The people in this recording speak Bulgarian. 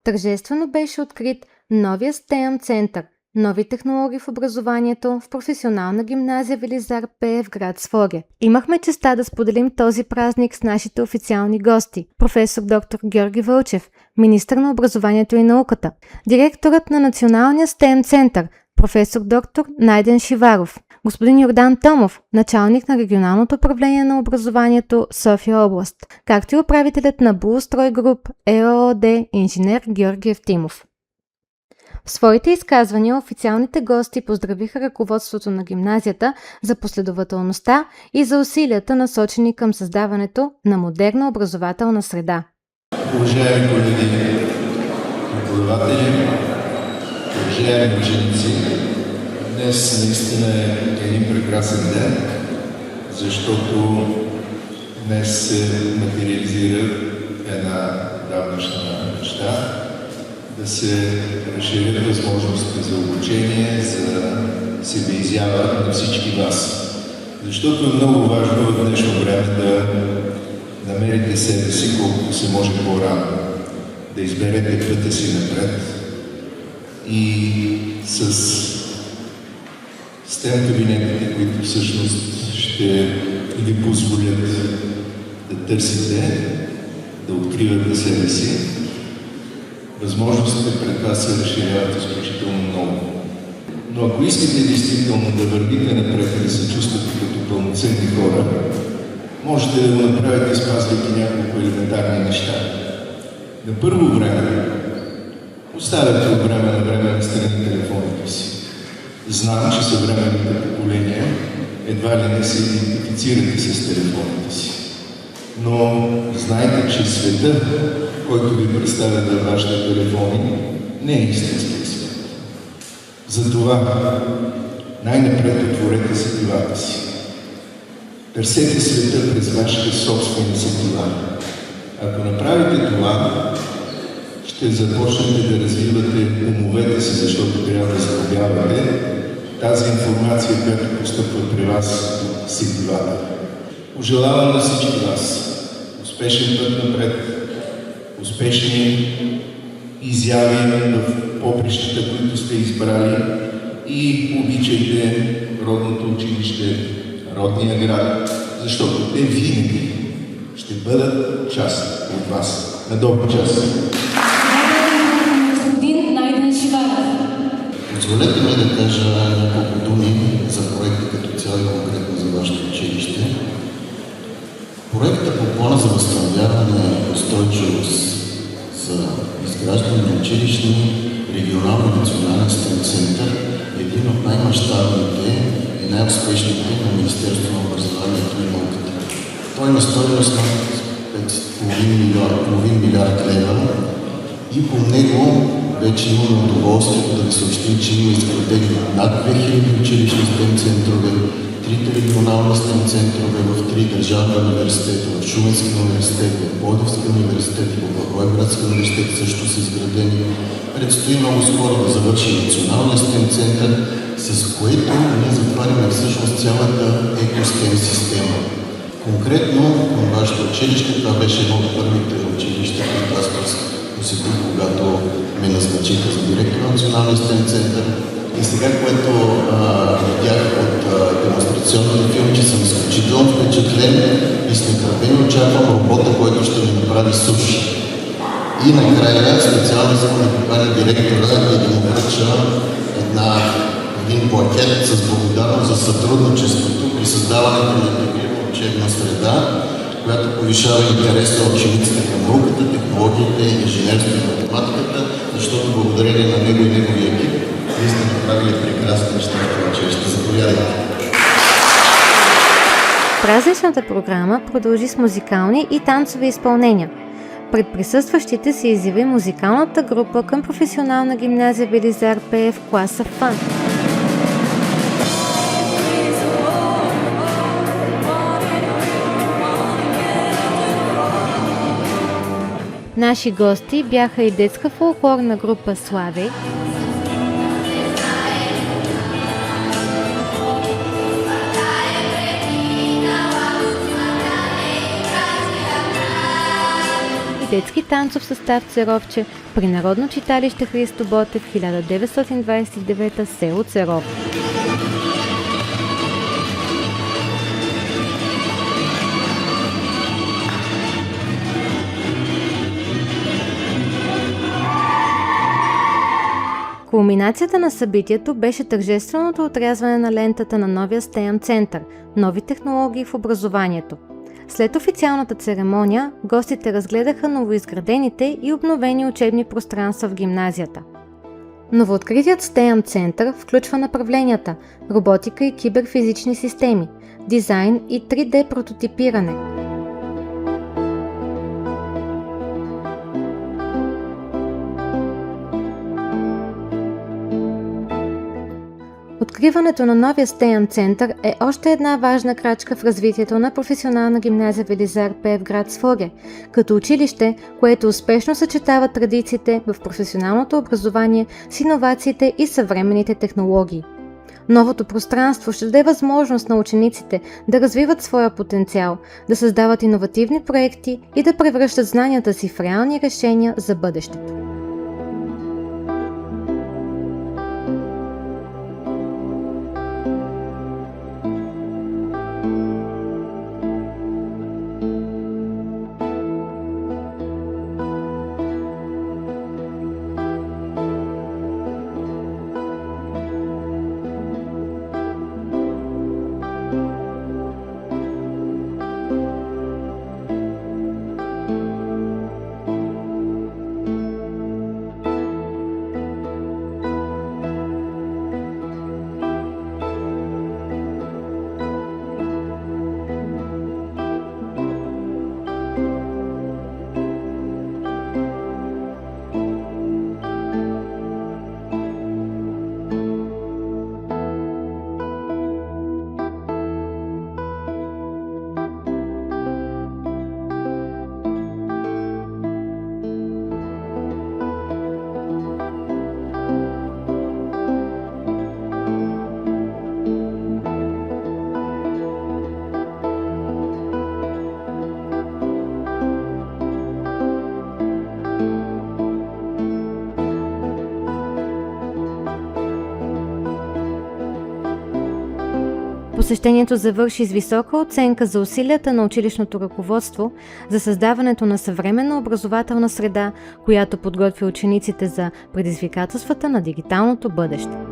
Тържествено беше открит новия STEM център, нови технологии в образованието в професионална гимназия Велизар Пеев, град Своге. Имахме честа да споделим този празник с нашите официални гости, професор доктор Георги Вълчев, министър на образованието и науката, директорът на Националния STEM център, професор доктор Найден Шиваров, господин Йордан Томов, началник на регионалното управление на образованието София област, както и управителят на Булстрой Груп ЕООД инженер Георги Евтимов. В своите изказвания официалните гости поздравиха ръководството на гимназията за последователността и за усилията, насочени към създаването на модерна образователна среда. Уважаеми колеги, преподаватели, уважаеми ученици, днес наистина е един прекрасен ден, защото днес се материализира една давнашна мечта да се разширят възможностите за обучение, за себеизява на всички вас. Защото е много важно в днешно време да намерите себе си колкото се може по-рано, да изберете пътя си напред и с STEM кабинетите, които всъщност ще ви позволят да търсите, да откривате себе си, възможностите пред вас се разширяват изключително много. Но ако искате действително да вървите напред и да се чувствате като пълноценни хора, можете да го направите, спазвайки няколко елементарни неща. На първо време, оставяте от време на време на страни телефоните си. Знам, че съвременните поколения едва ли не се идентифицирате с телефоните си. Но знайте, че света, който ви представя на вашите телефони, не е истинския свет. Затова най-напред отворете сетивата си. Търсете света през вашите собствени сетива. Ако направите това, ще започнете да развивате умовете си, защото трябва да забавявате тази информация, която постъпва при вас от сетивата. Пожелавам на всички вас успешен път напред, успешни изяви в поприщата, които сте избрали, и обичайте родното училище, родния град, защото те винаги ще бъдат част от вас. На добър час! Господин Найден Шиваров. Позволете ми да кажа няколко думи за проекта като цяло и конкретно за вашето училище. Проектът по плана за възстановяване и устойчивост за изграждане на училищни регионални национален STEM център е един от най-мащабните и най-успешните на Министерството на образованието и науката. Той е на стойност на 5,5 милиард лева и по него вече имаме удоволствието да ви съобщим, че има изградени над 2000 училищни STEM центрове, 3 регионални STEM центрове в 3 държавни университета, в Шуменския университет, в Пловдивския университет, в Благоевградския университет също са изградени. Предстои много скоро да завърши националния STEM център, с което ние затваряме всъщност цялата еко-STEM система. Конкретно към вашето училище, това беше едно от първите училища, които аз посетих, когато ме назначиха за директор на Националния STEM център. И сега, което видях от демонстрационния филм, че съм изключително впечатлен и с нетърпение очаквам робота, който ще ми направи суши. И накрая специално за да поканя директора и да му връча един плакет с благодарност за сътрудничеството при създаването на интегрирана учебна среда, която повишава интереса на учениците към науката, технологиите, инженерството и математиката, защото благодарение на него и неговия екип вие сте направили прекрасни неща в това училище. Заповядайте! Празничната програма продължи с музикални и танцови изпълнения. Пред присъстващите се изяви музикалната група към професионална гимназия Велизар Пеев класа ФАН. Наши гости бяха и детска фолклорна група Славей, детски танцов състав Церовче при Народно читалище Христо Ботев 1929 село Церов. Кулминацията на събитието беше тържественото отрязване на лентата на новия STEM център – нови технологии в образованието. След официалната церемония, гостите разгледаха новоизградените и обновени учебни пространства в гимназията. Новооткритият STEM център включва направленията роботика и киберфизични системи, дизайн и 3D прототипиране. Откриването на новия STEM център е още една важна крачка в развитието на професионална гимназия Велизар П. в град Своге, като училище, което успешно съчетава традициите в професионалното образование с иновациите и съвременните технологии. Новото пространство ще даде възможност на учениците да развиват своя потенциал, да създават иновативни проекти и да превръщат знанията си в реални решения за бъдещето. Посещението завърши с висока оценка за усилията на училищното ръководство за създаването на съвременна образователна среда, която подготвя учениците за предизвикателствата на дигиталното бъдеще.